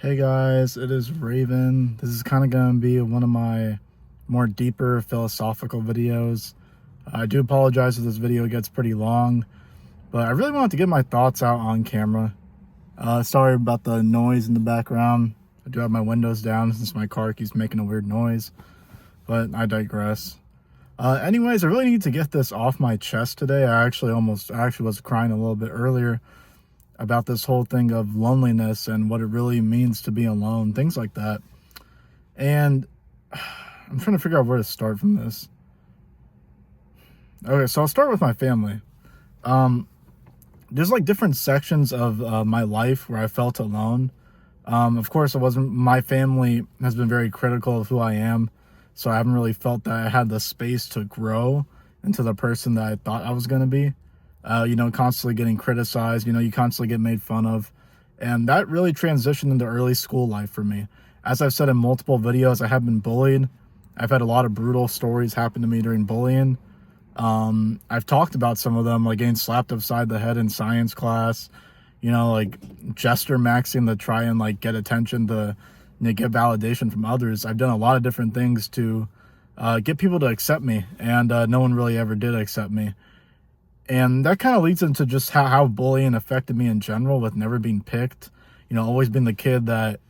Hey guys, it is Raven. This is kind of going to be one of my more deeper philosophical videos. I do apologize if this video gets pretty long, but I really wanted to get my thoughts out on camera. Sorry about the noise in the background. I do have my windows down since my car keeps making a weird noise, but I digress. Anyways, I really need to get this off my chest today. I actually was crying a little bit earlier about this whole thing of loneliness and what it really means to be alone, things like that. And I'm trying to figure out where to start from this. Okay, so I'll start with my family. There's like different sections of my life where I felt alone. Of course, my family has been very critical of who I am, so I haven't really felt that I had the space to grow into the person that I thought I was going to be. Constantly getting criticized, you constantly get made fun of. And that really transitioned into early school life for me. As I've said in multiple videos, I have been bullied. I've had a lot of brutal stories happen to me during bullying. I've talked about some of them, like getting slapped upside the head in science class, like gesture maxing to try and like get attention to get validation from others. I've done a lot of different things to get people to accept me, and no one really ever did accept me. And that kind of leads into just how bullying affected me in general, with never being picked, always being the kid that,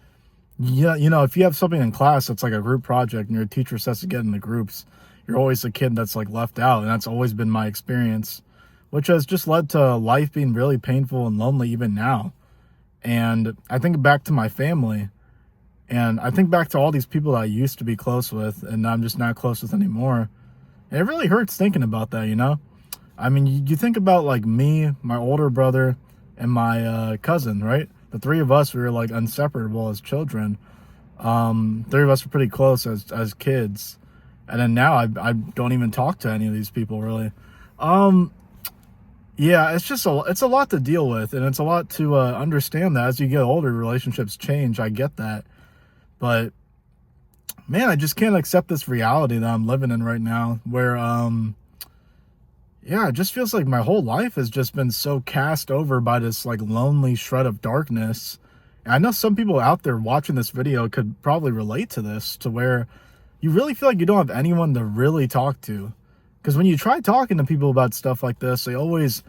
if you have something in class that's like a group project and your teacher says to get in the groups, you're always the kid that's like left out. And that's always been my experience, which has just led to life being really painful and lonely even now. And I think back to my family, and I think back to all these people that I used to be close with and I'm just not close with anymore. And it really hurts thinking about that, I mean, you think about like me, my older brother, and my cousin, right? The three of us, we were like inseparable as children. Three of us were pretty close as kids. And then now I don't even talk to any of these people really. Yeah, it's a lot to deal with, and it's a lot to understand that as you get older, relationships change. I get that. But man, I just can't accept this reality that I'm living in right now where, yeah, it just feels like my whole life has just been so cast over by this like lonely shred of darkness. And I know some people out there watching this video could probably relate to this, to where you really feel like you don't have anyone to really talk to. Because when you try talking to people about stuff like this, they always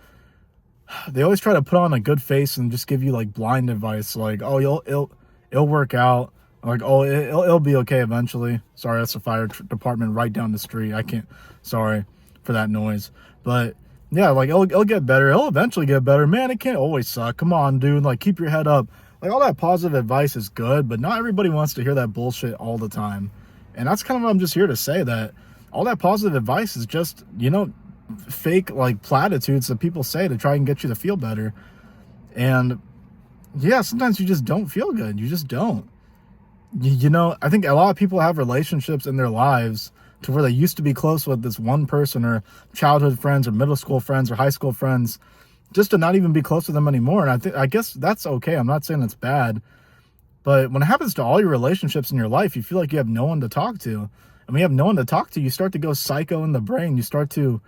try to put on a good face and just give you like blind advice, like, oh, it'll work out. Like, oh, it'll be okay eventually. Sorry, that's the fire department right down the street. Sorry for that noise. But yeah, like it'll get better. It'll eventually get better. Man, it can't always suck. Come on, dude. Like, keep your head up. Like, all that positive advice is good, but not everybody wants to hear that bullshit all the time. And that's kind of what I'm just here to say, that all that positive advice is just, fake like platitudes that people say to try and get you to feel better. And yeah, sometimes you just don't feel good. You just don't. I think a lot of people have relationships in their lives to where they used to be close with this one person, or childhood friends or middle school friends or high school friends, just to not even be close with them anymore. And I guess that's okay. I'm not saying it's bad, but when it happens to all your relationships in your life, you feel like you have no one to talk to. And when you have no one to talk to, you start to go psycho in the brain. You start to,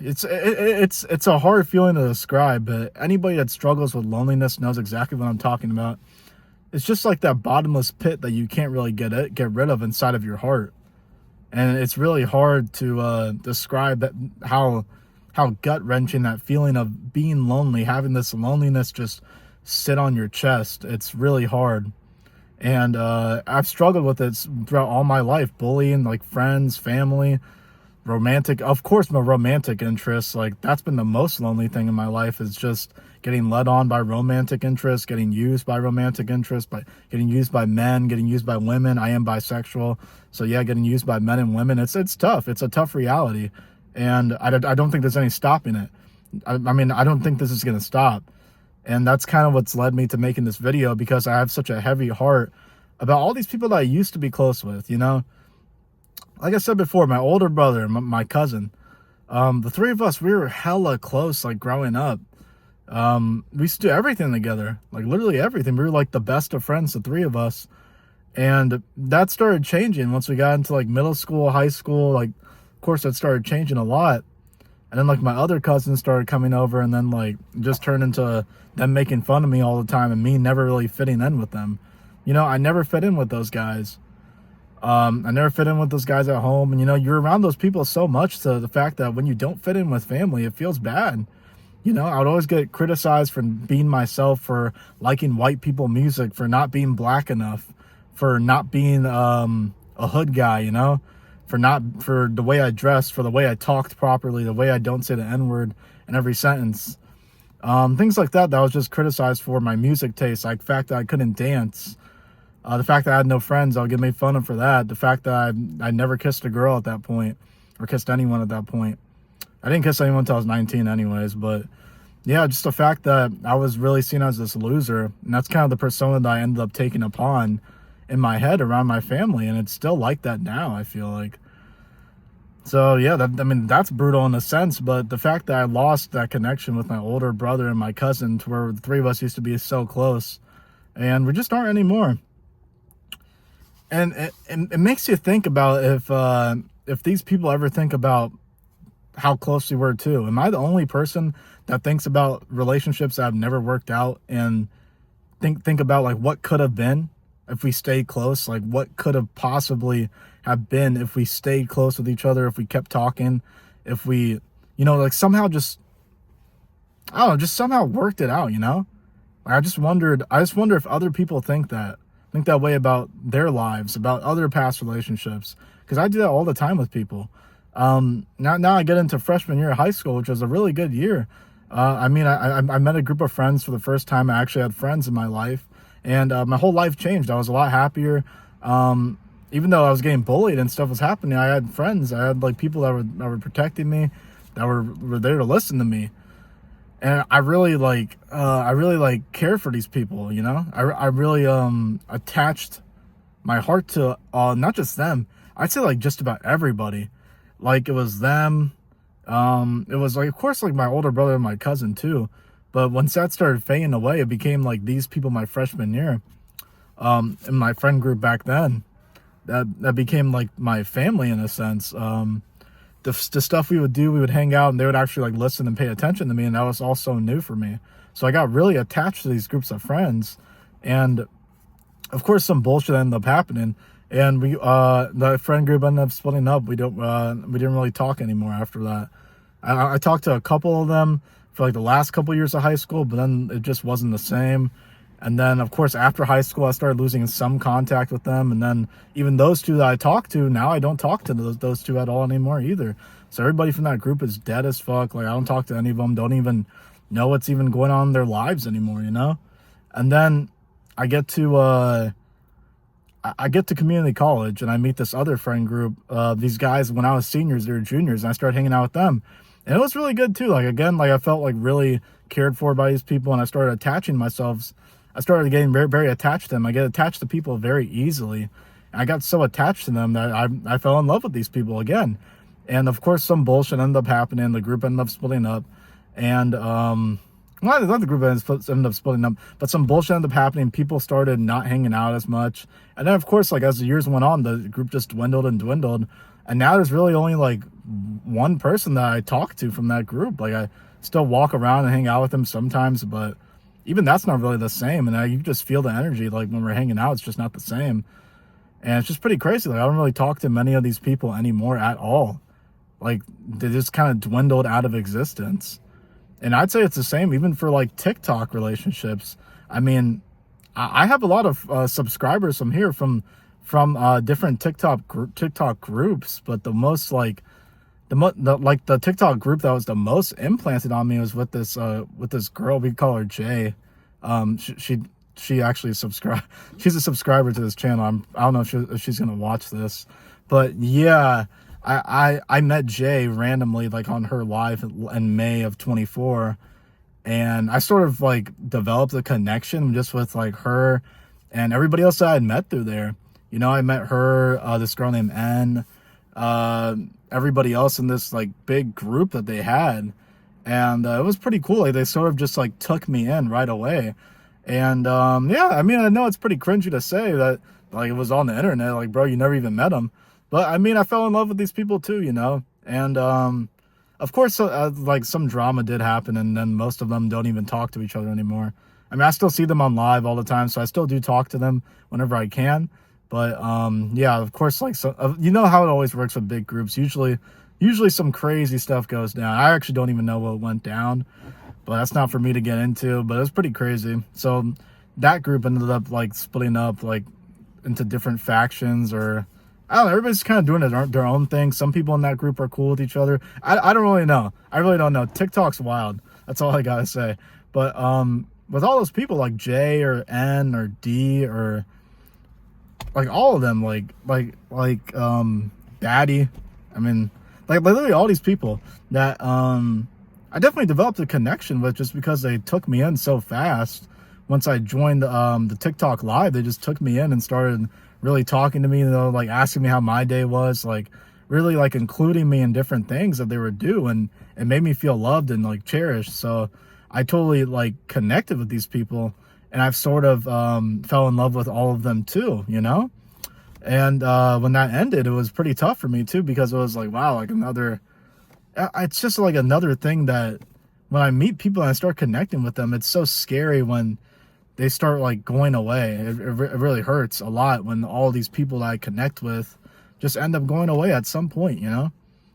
it's a hard feeling to describe, but anybody that struggles with loneliness knows exactly what I'm talking about. It's just like that bottomless pit that you can't really get rid of inside of your heart. And it's really hard to describe that, how gut-wrenching that feeling of being lonely, having this loneliness just sit on your chest. It's really hard. And I've struggled with it throughout all my life. Bullying, like friends, family, romantic. Of course, my romantic interests, like that's been the most lonely thing in my life, is just getting led on by romantic interests, getting used by romantic interests, by getting used by men, getting used by women. I am bisexual. So yeah, getting used by men and women, it's tough. It's a tough reality. And I don't think there's any stopping it. I mean, I don't think this is going to stop. And that's kind of what's led me to making this video, because I have such a heavy heart about all these people that I used to be close with, Like I said before, my older brother, my cousin, the three of us, we were hella close, like growing up. We used to do everything together, like literally everything. We were like the best of friends, the three of us. And that started changing once we got into like middle school, high school. Like, of course, that started changing a lot. And then like my other cousins started coming over, and then like just turned into them making fun of me all the time and me never really fitting in with them. You know, I never fit in with those guys. I never fit in with those guys at home. And, you know, you're around those people so much to the fact that when you don't fit in with family, it feels bad. You know, I would always get criticized for being myself, for liking white people music, for not being black enough, for not being a hood guy, you know, for the way I dressed, for the way I talked properly, the way I don't say the N-word in every sentence. Things like that I was just criticized for. My music taste, like the fact that I couldn't dance, the fact that I had no friends, I'll get made fun of for that. The fact that I never kissed a girl at that point, or kissed anyone at that point. I didn't kiss anyone until I was 19 anyways, but yeah, just the fact that I was really seen as this loser, and that's kind of the persona that I ended up taking upon in my head around my family, and it's still like that now, I feel like. So yeah, that's brutal in a sense, but the fact that I lost that connection with my older brother and my cousin, to where the three of us used to be so close, and we just aren't anymore. And it makes you think about if these people ever think about how close we were too. Am I the only person that thinks about relationships that have never worked out, and think about like what could have been if we stayed close? Like what could have possibly have been if we stayed close with each other, if we kept talking, if we, you know, like somehow just, I don't know, just somehow worked it out, you know? I just wonder if other people think that way about their lives, about other past relationships, because I do that all the time with people. Now I get into freshman year of high school, which was a really good year. I met a group of friends for the first time. I actually had friends in my life, and my whole life changed. I was a lot happier. Even though I was getting bullied and stuff was happening, I had friends. I had like people that were protecting me, that were there to listen to me. And I really care for these people, you know? I really attached my heart to not just them. I'd say like just about everybody. Like it was them. It was like, of course, like my older brother and my cousin too. But once that started fading away, it became like these people my freshman year. In my friend group back then, that became like my family in a sense. The stuff we would do, we would hang out, and they would actually like listen and pay attention to me, and that was all so new for me. So I got really attached to these groups of friends, and of course some bullshit ended up happening, and the friend group ended up splitting up. We didn't really talk anymore after that. I talked to a couple of them for like the last couple years of high school, but then it just wasn't the same. And then, of course, after high school, I started losing some contact with them. And then even those two that I talked to, now I don't talk to those two at all anymore either. So everybody from that group is dead as fuck. Like, I don't talk to any of them, don't even know what's even going on in their lives anymore, you know? And then I get to community college, and I meet this other friend group. These guys, when I was seniors, they were juniors, and I started hanging out with them. And it was really good too. Like, again, like I felt like really cared for by these people, and I started attaching myself. I started getting very, very attached to them. I get attached to people very easily. I got so attached to them that I fell in love with these people again. And of course, some bullshit ended up happening. The group ended up splitting up. And, well, not the group ended up splitting up, but some bullshit ended up happening. People started not hanging out as much. And then, of course, like as the years went on, the group just dwindled and dwindled. And now there's really only like one person that I talk to from that group. Like I still walk around and hang out with them sometimes, but even that's not really the same. And you just feel the energy, like when we're hanging out, it's just not the same. And it's just pretty crazy. Like I don't really talk to many of these people anymore at all. Like they just kind of dwindled out of existence. And I'd say it's the same even for like TikTok relationships. I mean, I have a lot of subscribers from here, from different TikTok groups, but the most like the TikTok group that was the most implanted on me was with this girl. We call her Jay. She actually subscribe. She's a subscriber to this channel. I don't know if she's gonna watch this, but yeah, I met Jay randomly like on her live in May of 24, and I sort of like developed a connection just with like her and everybody else that I had met through there. You know, I met her, this girl named N, everybody else in this like big group that they had, and it was pretty cool. Like they sort of just like took me in right away. And yeah, I mean, I know it's pretty cringy to say that like it was on the internet, like bro, you never even met them, but I mean, I fell in love with these people too, you know. And of Of course, like some drama did happen, and then most of them don't even talk to each other anymore. I mean, I still see them on live all the time, so I still do talk to them whenever I can. But yeah, of course, like, so you know how it always works with big groups. Usually some crazy stuff goes down. I actually don't even know what went down, but that's not for me to get into. But it was pretty crazy. So that group ended up like splitting up like into different factions, or I don't know, everybody's kind of doing their own thing. Some people in that group are cool with each other. I don't really know. I really don't know. TikTok's wild. That's all I gotta say. But with all those people like J or N or D or like all of them, like Daddy, I mean, like literally all these people that I definitely developed a connection with just because they took me in so fast. Once I joined the TikTok live, they just took me in and started really talking to me, you know, like asking me how my day was, like really like including me in different things that they would do, and it made me feel loved and like cherished. So I totally like connected with these people, and I've sort of fell in love with all of them too, you know? And when that ended, it was pretty tough for me too, because it was like, wow, like it's just like another thing that when I meet people and I start connecting with them, it's so scary when they start like going away. It really hurts a lot when all these people that I connect with just end up going away at some point, you know?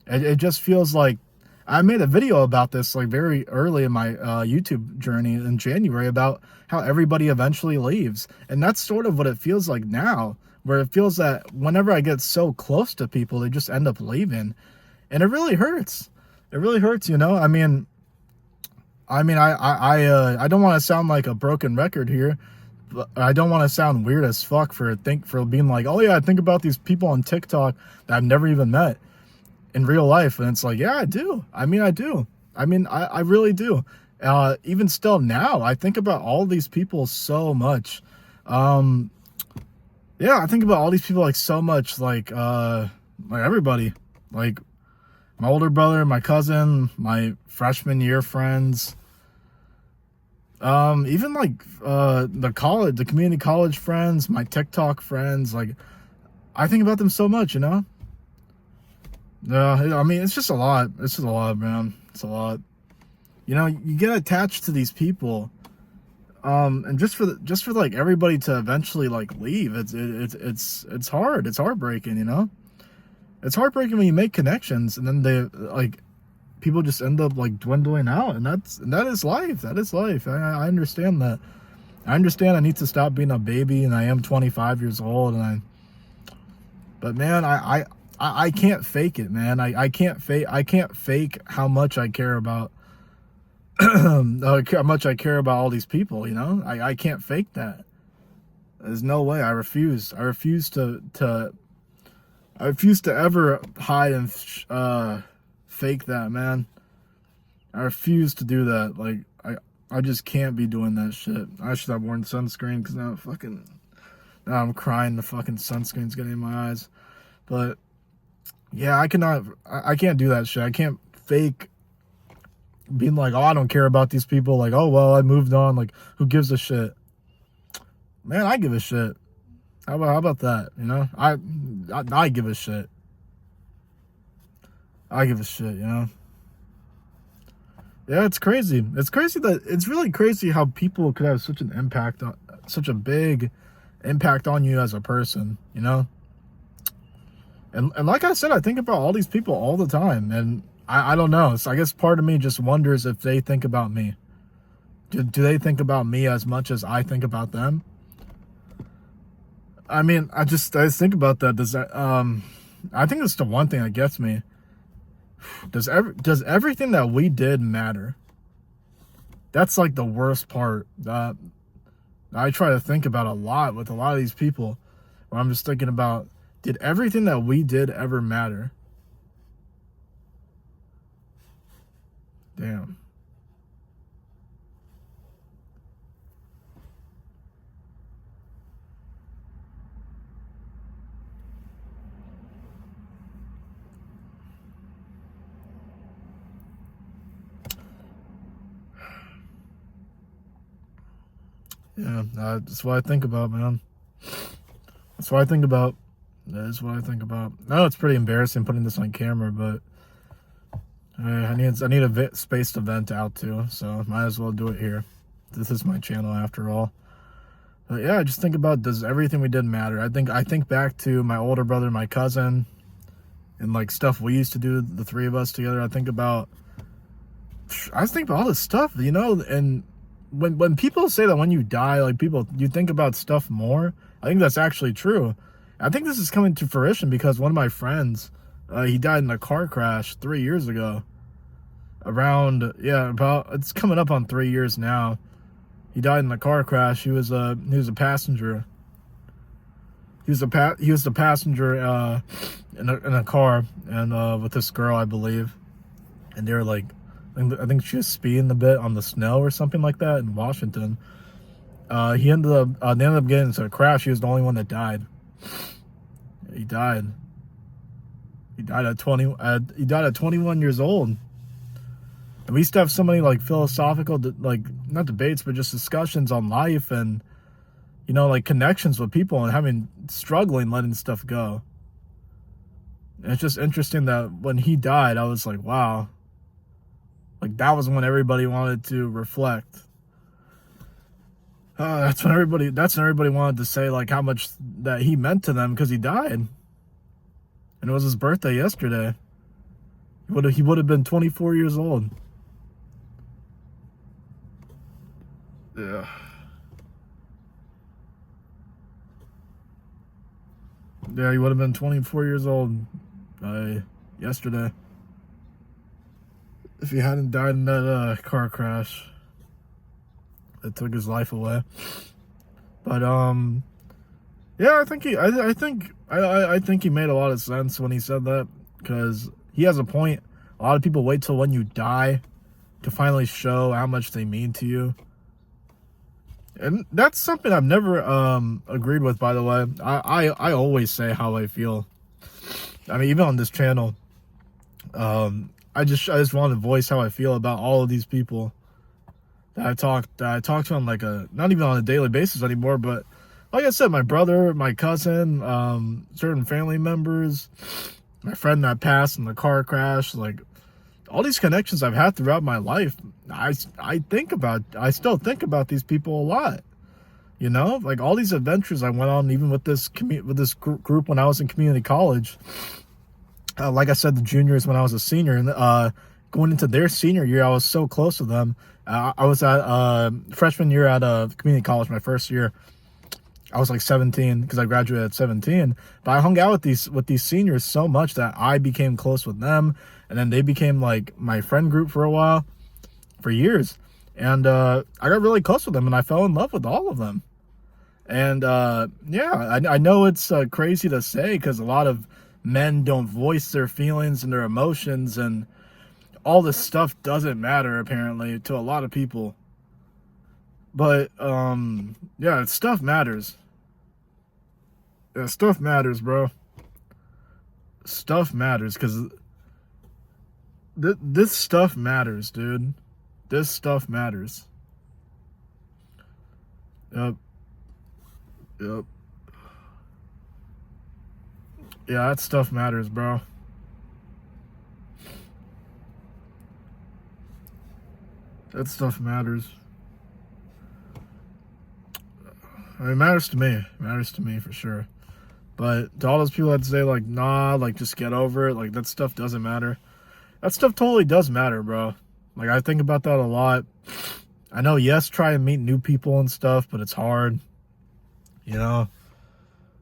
It just feels like, I made a video about this like very early in my YouTube journey in January about how everybody eventually leaves. And that's sort of what it feels like now, where it feels that whenever I get so close to people, they just end up leaving. And it really hurts. It really hurts, you know? I don't want to sound like a broken record here, but I don't want to sound weird as fuck for being like, oh yeah, I think about these people on TikTok that I've never even met in real life. And it's like, yeah, I do. I really do. Even still now, I think about all these people so much. Yeah, I think about all these people like so much, like everybody, like my older brother, my cousin, my freshman year friends, even like the community college friends, my TikTok friends. Like, I think about them so much, you know? I mean, it's just a lot. It's just a lot, man. It's a lot. You know, you get attached to these people, and just for like everybody to eventually like leave, it's hard. It's heartbreaking, you know? It's heartbreaking when you make connections and then they like people just end up like dwindling out, and that is life. That is life. I understand that. I understand I need to stop being a baby, and I am 25 years old, but man, I can't fake it, man. I can't fake how much I care about how much I care about all these people, you know? I can't fake that. There's no way. I refuse to ever hide and fake that, man. I refuse to do that. Like, I just can't be doing that shit. I should have worn sunscreen, because now I'm crying. The fucking sunscreen's getting in my eyes. But yeah, I can't do that shit. I can't fake being like, oh, I don't care about these people. Like, oh, well, I moved on. Like, who gives a shit? Man, I give a shit. How about that? You know, I give a shit. I give a shit, you know? Yeah, it's crazy. It's really crazy how people could have such a big impact on you as a person, you know? And like I said, I think about all these people all the time, and I don't know. So I guess part of me just wonders if they think about me. Do they think about me as much as I think about them? I mean, I just think about that. I think it's the one thing that gets me. Does everything that we did matter? That's like the worst part that I try to think about a lot with a lot of these people, where I'm just thinking about, did everything that we did ever matter? Damn. Yeah, that's what I think about, man. That's what I think about. That is what I think about. I know it's pretty embarrassing putting this on camera, but I need a space to vent out to, so might as well do it here. This is my channel after all. But yeah, I just think about, does everything we did matter? I think back to my older brother, my cousin, and like stuff we used to do, the three of us together. I think about all this stuff, you know. And when people say that when you die, like you think about stuff more, I think that's actually true. I think this is coming to fruition because one of my friends, he died in a car crash 3 years ago. It's coming up on 3 years now. He died in a car crash. He was a passenger. He was the passenger in a car, and with this girl, I believe. And they were like, I think she was speeding a bit on the snow or something like that in Washington. They ended up getting into a crash. He was the only one that died. He died. He died at 21 years old. And we used to have so many like philosophical, like not debates, but just discussions on life and, you know, like connections with people and struggling letting stuff go. And it's just interesting that when he died, I was like, wow. Like that was when everybody wanted to reflect. That's when everybody wanted to say like how much that he meant to them because he died. And it was his birthday yesterday. He would have been 24 years old. Yeah. Yeah, he would have been 24 years old yesterday if he hadn't died in that car crash that took his life away. But yeah, I think he made a lot of sense when he said that, because he has a point. A lot of people wait till when you die to finally show how much they mean to you. And that's something I've never agreed with, by the way. I always say how I feel. I mean, even on this channel, I just want to voice how I feel about all of these people that I talk to on like not even on a daily basis anymore, but like I said, my brother, my cousin, certain family members, my friend that passed in the car crash, like all these connections I've had throughout my life. I still think about these people a lot, you know, like all these adventures I went on, even with this group when I was in community college. Like I said, the juniors when I was a senior, and going into their senior year, I was so close to them. I was at freshman year at community college, my first year. I was like 17 because I graduated at 17. But I hung out with these seniors so much that I became close with them, and then they became like my friend group for a while, for years. And I got really close with them, and I fell in love with all of them. And yeah, I know it's crazy to say because a lot of men don't voice their feelings and their emotions, and all this stuff doesn't matter apparently to a lot of people. But yeah, stuff matters. Yeah, stuff matters, bro. Stuff matters, because this stuff matters, dude. This stuff matters. Yep. Yeah, that stuff matters, bro. That stuff matters. I mean, it matters to me. It matters to me for sure. But to all those people that say like, nah, like just get over it, like that stuff doesn't matter. That stuff totally does matter, bro. Like I think about that a lot. I know, yes, try and meet new people and stuff, but it's hard. You know,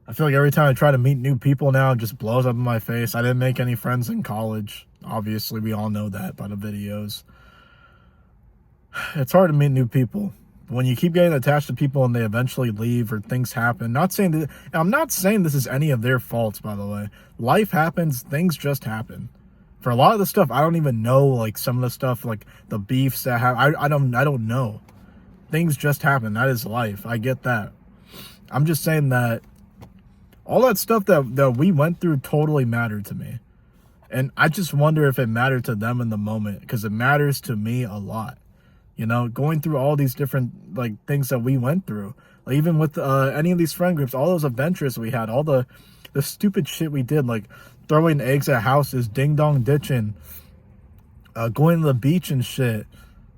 I feel like every time I try to meet new people now, it just blows up in my face. I didn't make any friends in college. Obviously, we all know that by the videos. It's hard to meet new people. When you keep getting attached to people and they eventually leave or things happen, I'm not saying this is any of their faults, by the way. Life happens, things just happen. For a lot of the stuff, I don't even know, like some of the stuff, like the beefs that happen. I don't know. Things just happen. That is life. I get that. I'm just saying that all that stuff that we went through totally mattered to me. And I just wonder if it mattered to them in the moment, because it matters to me a lot. You know, going through all these different like things that we went through, like even with any of these friend groups, all those adventures we had, all the stupid shit we did, like throwing eggs at houses, ding dong ditching, going to the beach and shit,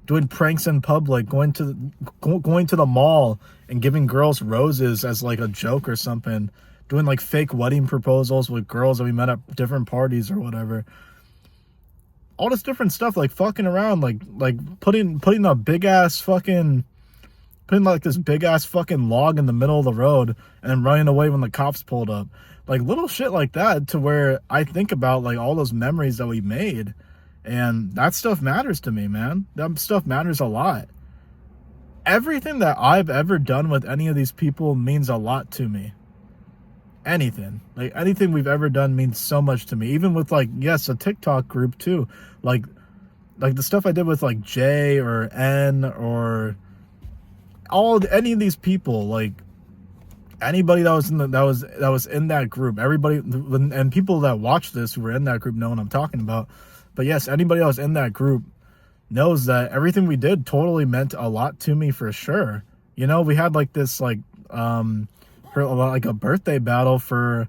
doing pranks in public, going to the mall and giving girls roses as like a joke or something, doing like fake wedding proposals with girls that we met at different parties or whatever. All this different stuff, like fucking around, like putting a big ass fucking, putting like this big ass fucking log in the middle of the road and then running away when the cops pulled up. Like little shit like that, to where I think about like all those memories that we made, and that stuff matters to me, man. That stuff matters a lot. Everything that I've ever done with any of these people means a lot to me. Anything, like anything we've ever done means so much to me. Even with like, yes, a TikTok group too, like the stuff I did with like J or N or any of these people, like anybody that was in that group, everybody, and people that watch this who were in that group know what I'm talking about. But yes, anybody that was in that group knows that everything we did totally meant a lot to me, for sure. You know, we had like this like like a birthday battle for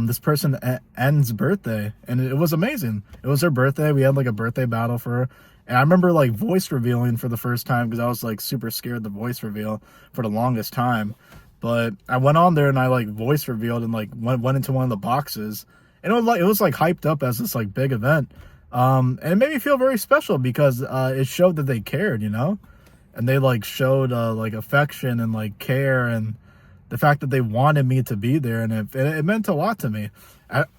this person N's birthday, and it was amazing. It was her birthday. We had like a birthday battle for her, and I remember like voice revealing for the first time, because I was like super scared to voice reveal for the longest time. But I went on there and I like voice revealed and like went into one of the boxes, and it was like hyped up as this like big event, and it made me feel very special, because it showed that they cared, you know, and they like showed like affection and like care, and the fact that they wanted me to be there, and it meant a lot to me.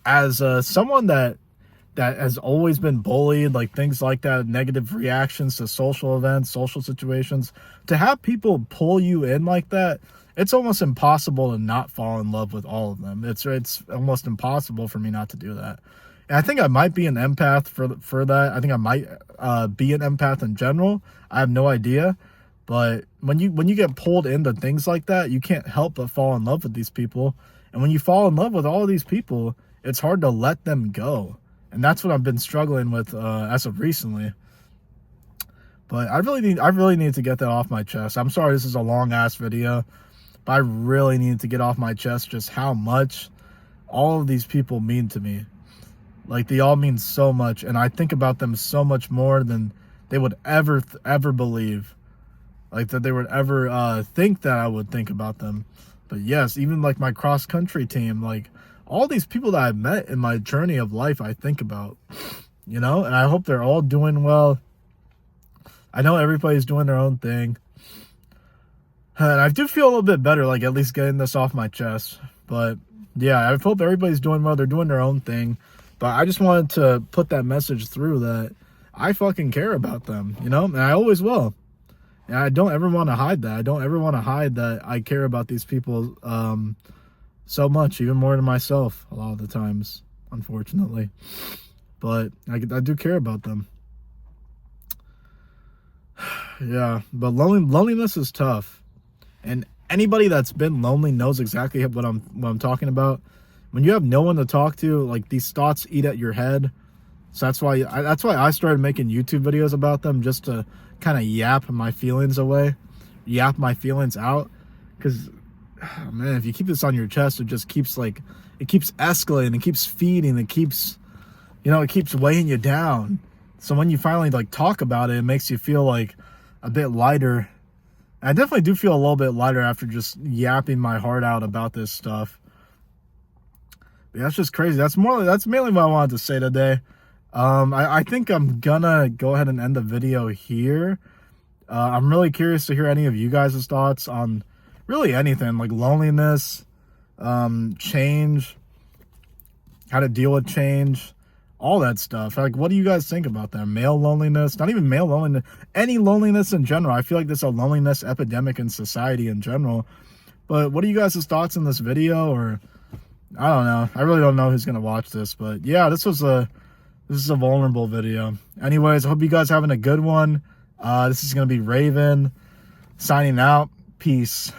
As someone that has always been bullied, like things like that, negative reactions to social events, social situations, to have people pull you in like that, it's almost impossible to not fall in love with all of them. It's almost impossible for me not to do that. And I think I might be an empath for that. I think I might be an empath in general. I have no idea. But when you get pulled into things like that, you can't help but fall in love with these people. And when you fall in love with all of these people, it's hard to let them go. And that's what I've been struggling with as of recently. But I really need to get that off my chest. I'm sorry this is a long ass video, but I really need to get off my chest just how much all of these people mean to me. Like, they all mean so much, and I think about them so much more than they would ever believe. Like, that they would ever think that I would think about them. But yes, even like my cross country team, like all these people that I've met in my journey of life, I think about, you know, and I hope they're all doing well. I know everybody's doing their own thing. And I do feel a little bit better, like at least getting this off my chest. But yeah, I hope everybody's doing well. They're doing their own thing. But I just wanted to put that message through that I fucking care about them, you know, and I always will. And I don't ever want to hide that. I don't ever want to hide that I care about these people so much, even more than myself a lot of the times, unfortunately. But I do care about them. Yeah, but loneliness is tough. And anybody that's been lonely knows exactly what I'm talking about. When you have no one to talk to, like, these thoughts eat at your head. So that's why I started making YouTube videos about them, just to kind of yap my feelings away, yap my feelings out. Because, oh man, if you keep this on your chest, it just keeps it keeps escalating, it keeps feeding, it keeps weighing you down. So when you finally like talk about it, it makes you feel like a bit lighter. And I definitely do feel a little bit lighter after just yapping my heart out about this stuff. But that's just crazy. That's mainly what I wanted to say today. I think I'm gonna go ahead and end the video here. I'm really curious to hear any of you guys' thoughts on really anything, like loneliness, change, how to deal with change, all that stuff. Like, what do you guys think about that? Male loneliness, not even male loneliness, any loneliness in general. I feel like there's a loneliness epidemic in society in general. But what are you guys' thoughts on this video? Or I don't know. I really don't know who's gonna watch this, but yeah, this is a vulnerable video. Anyways, I hope you guys are having a good one. This is gonna be Raven signing out. Peace.